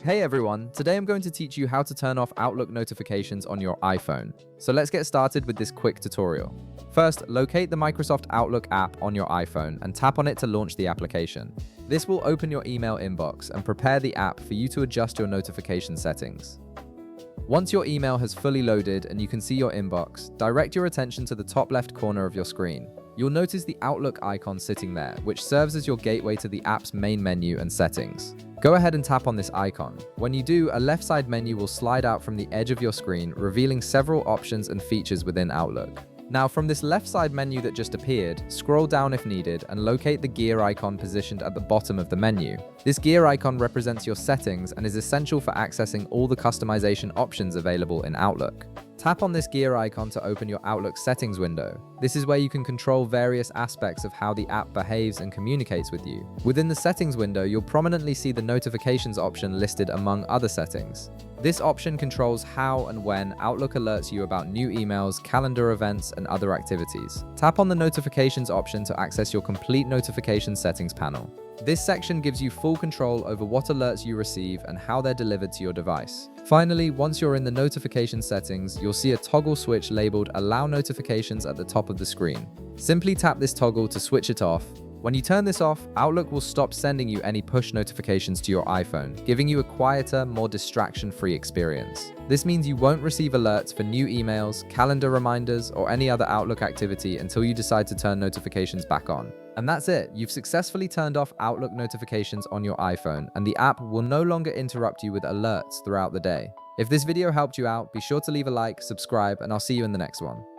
Hey everyone, today I'm going to teach you how to turn off Outlook notifications on your iPhone. So let's get started with this quick tutorial. First, locate the Microsoft Outlook app on your iPhone and tap on it to launch the application. This will open your email inbox and prepare the app for you to adjust your notification settings. Once your email has fully loaded and you can see your inbox, direct your attention to the top left corner of your screen. You'll notice the Outlook icon sitting there, which serves as your gateway to the app's main menu and settings. Go ahead and tap on this icon. When you do, a left side menu will slide out from the edge of your screen, revealing several options and features within Outlook. Now, from this left side menu that just appeared, scroll down if needed and locate the gear icon positioned at the bottom of the menu. This gear icon represents your settings and is essential for accessing all the customization options available in Outlook. Tap on this gear icon to open your Outlook settings window. This is where you can control various aspects of how the app behaves and communicates with you. Within the settings window, you'll prominently see the notifications option listed among other settings. This option controls how and when Outlook alerts you about new emails, calendar events, and other activities. Tap on the notifications option to access your complete notification settings panel. This section gives you full control over what alerts you receive and how they're delivered to your device. Finally, once you're in the notification settings, you'll see a toggle switch labeled Allow Notifications at the top of the screen. Simply tap this toggle to switch it off. When you turn this off, Outlook will stop sending you any push notifications to your iPhone, giving you a quieter, more distraction-free experience. This means you won't receive alerts for new emails, calendar reminders, or any other Outlook activity until you decide to turn notifications back on. And that's it. You've successfully turned off Outlook notifications on your iPhone, and the app will no longer interrupt you with alerts throughout the day. If this video helped you out, be sure to leave a like, subscribe, and I'll see you in the next one.